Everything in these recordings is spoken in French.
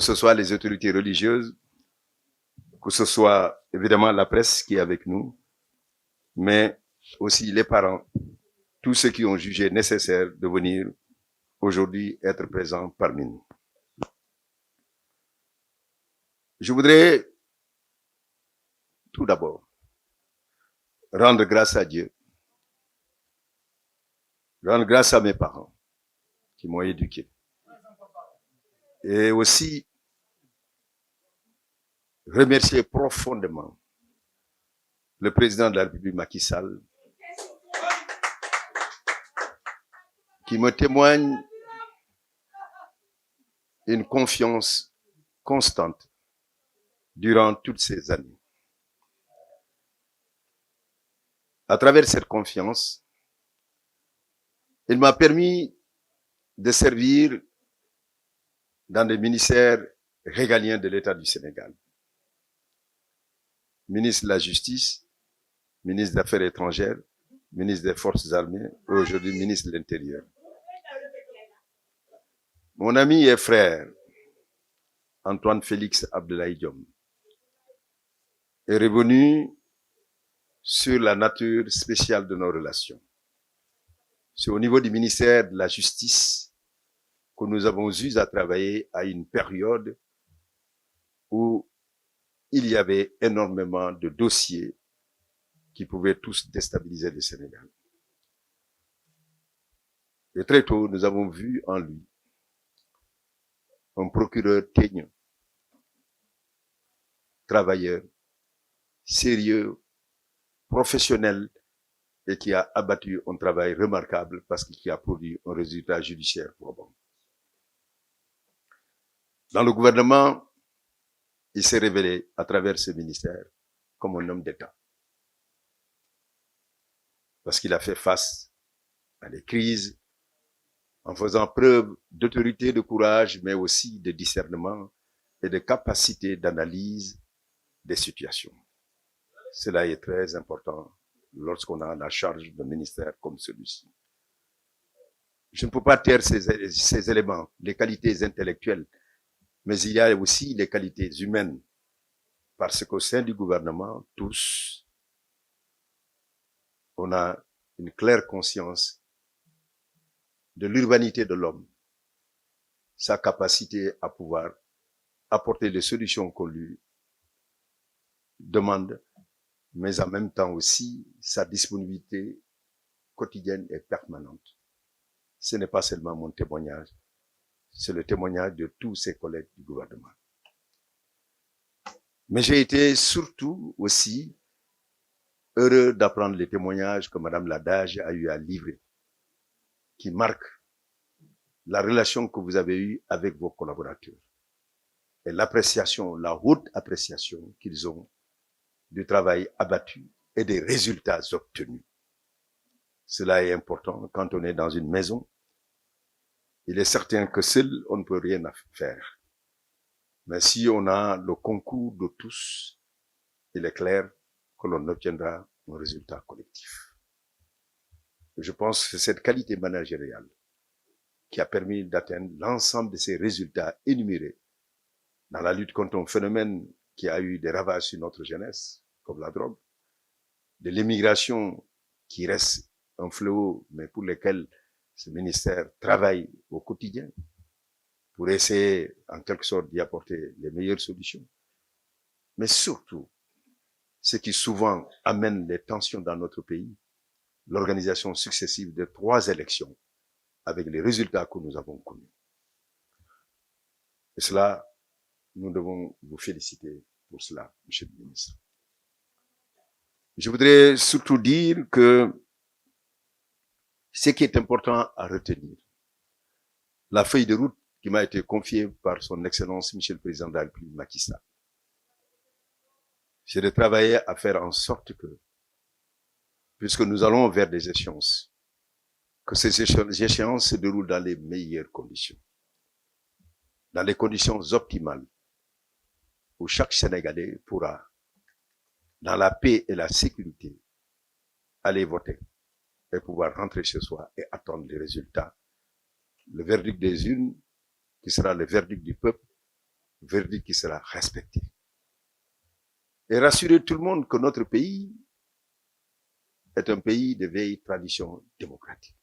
ce soit les autorités religieuses, que ce soit évidemment la presse qui est avec nous, mais aussi les parents, tous ceux qui ont jugé nécessaire de venir aujourd'hui être présents parmi nous. Je voudrais tout d'abord rendre grâce à Dieu, rendre grâce à mes parents qui m'ont éduqué, et aussi remercier profondément le président de la République, Macky Sall, qui me témoigne une confiance constante durant toutes ces années. À travers cette confiance, il m'a permis de servir dans des ministères régaliens de l'État du Sénégal. Ministre de la Justice, ministre des Affaires étrangères, ministre des Forces armées, et aujourd'hui ministre de l'Intérieur. Mon ami et frère, Antoine Félix Abdoulaye Diome, est revenu sur la nature spéciale de nos relations. C'est au niveau du ministère de la Justice que nous avons eu à travailler à une période où il y avait énormément de dossiers qui pouvaient tous déstabiliser le Sénégal. Et très tôt, nous avons vu en lui un procureur teigneux, travailleur, sérieux, professionnel, et qui a abattu un travail remarquable parce qu'il a produit un résultat judiciaire probant. Dans le gouvernement, il s'est révélé à travers ce ministère comme un homme d'État. Parce qu'il a fait face à des crises en faisant preuve d'autorité, de courage, mais aussi de discernement et de capacité d'analyse des situations. Cela est très important lorsqu'on a la charge d'un ministère comme celui-ci. Je ne peux pas taire ces éléments, les qualités intellectuelles, mais il y a aussi les qualités humaines, parce qu'au sein du gouvernement, tous, on a une claire conscience de l'urbanité de l'homme, sa capacité à pouvoir apporter les solutions qu'on lui demande, mais en même temps aussi sa disponibilité quotidienne et permanente. Ce n'est pas seulement mon témoignage, c'est le témoignage de tous ses collègues du gouvernement. Mais j'ai été surtout aussi heureux d'apprendre les témoignages que Madame Ladage a eu à livrer, qui marquent la relation que vous avez eue avec vos collaborateurs et l'appréciation, la haute appréciation qu'ils ont du travail abattu et des résultats obtenus. Cela est important quand on est dans une maison. Il est certain que seul, on ne peut rien faire. Mais si on a le concours de tous, il est clair que l'on obtiendra un résultat collectif. Je pense que c'est cette qualité managériale qui a permis d'atteindre l'ensemble de ces résultats énumérés dans la lutte contre un phénomène qui a eu des ravages sur notre jeunesse, comme la drogue, de l'immigration qui reste un fléau, mais pour lequel ce ministère travaille au quotidien pour essayer, en quelque sorte, d'y apporter les meilleures solutions. Mais surtout, ce qui souvent amène les tensions dans notre pays, l'organisation successive de 3 élections avec les résultats que nous avons connus. Et cela, nous devons vous féliciter pour cela, Monsieur le ministre. Je voudrais surtout dire que ce qui est important à retenir, la feuille de route qui m'a été confiée par son Excellence, Monsieur le Président de la République, Macky Sall, c'est de travailler à faire en sorte que, puisque nous allons vers des échéances, que ces échéances se déroulent dans les meilleures conditions, dans les conditions optimales, où chaque Sénégalais pourra, dans la paix et la sécurité, aller voter et pouvoir rentrer chez soi et attendre les résultats. Le verdict des urnes, qui sera le verdict du peuple, verdict qui sera respecté. Et rassurer tout le monde que notre pays est un pays de vieille tradition démocratique.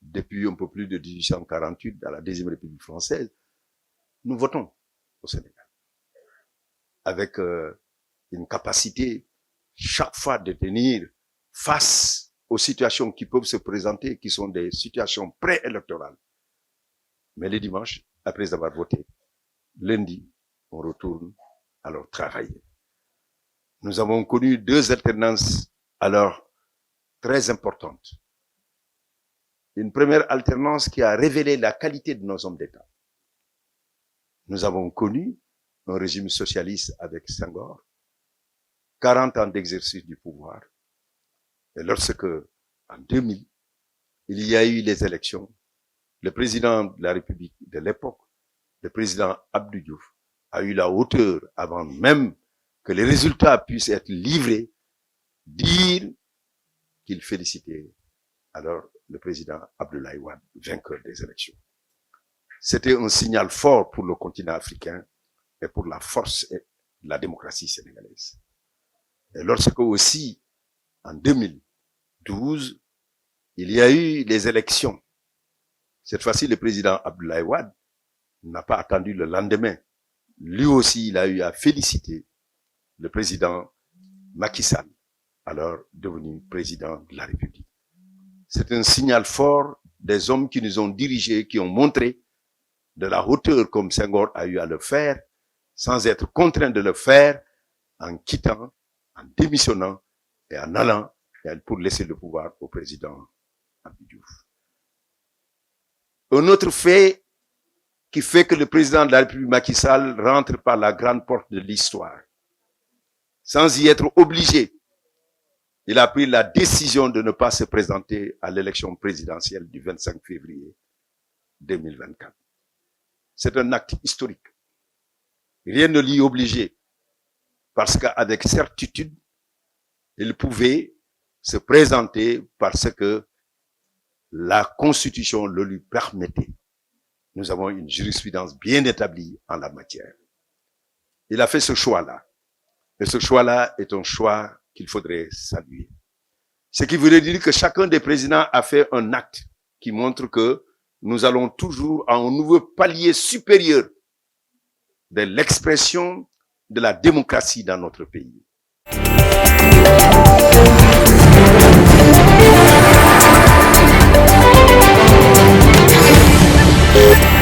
Depuis un peu plus de 1848, dans la Deuxième République française, nous votons au Sénégal. Avec une capacité chaque fois de tenir face aux situations qui peuvent se présenter, qui sont des situations préélectorales. Mais le dimanche, après avoir voté, lundi, on retourne alors travailler. Nous avons connu 2 alternances alors très importantes. Une première alternance qui a révélé la qualité de nos hommes d'État. Nous avons connu un régime socialiste avec Senghor, 40 ans d'exercice du pouvoir. Et lorsque, en 2000, il y a eu les élections, le président de la République de l'époque, le président Abdou Diouf, a eu la hauteur, avant même que les résultats puissent être livrés, dire qu'il félicitait alors le président Abdoulaye Wade, vainqueur des élections. C'était un signal fort pour le continent africain et pour la force de la démocratie sénégalaise. Et lorsque aussi, en 2012, il y a eu les élections, cette fois-ci, le président Abdoulaye Wade n'a pas attendu le lendemain. Lui aussi, il a eu à féliciter le président Macky Sall, alors devenu président de la République. C'est un signal fort des hommes qui nous ont dirigés, qui ont montré de la hauteur comme Senghor a eu à le faire, sans être contraint de le faire, en quittant, en démissionnant et en allant pour laisser le pouvoir au président Abdou Diouf. Un autre fait qui fait que le président de la République Macky Sall rentre par la grande porte de l'histoire, sans y être obligé. Il a pris la décision de ne pas se présenter à l'élection présidentielle du 25 février 2024. C'est un acte historique. Rien ne l'y obligeait, parce qu'avec certitude, il pouvait se présenter parce que la Constitution le lui permettait. Nous avons une jurisprudence bien établie en la matière. Il a fait ce choix-là. Et ce choix-là est un choix qu'il faudrait saluer. Ce qui voudrait dire que chacun des présidents a fait un acte qui montre que nous allons toujours à un nouveau palier supérieur de l'expression de la démocratie dans notre pays.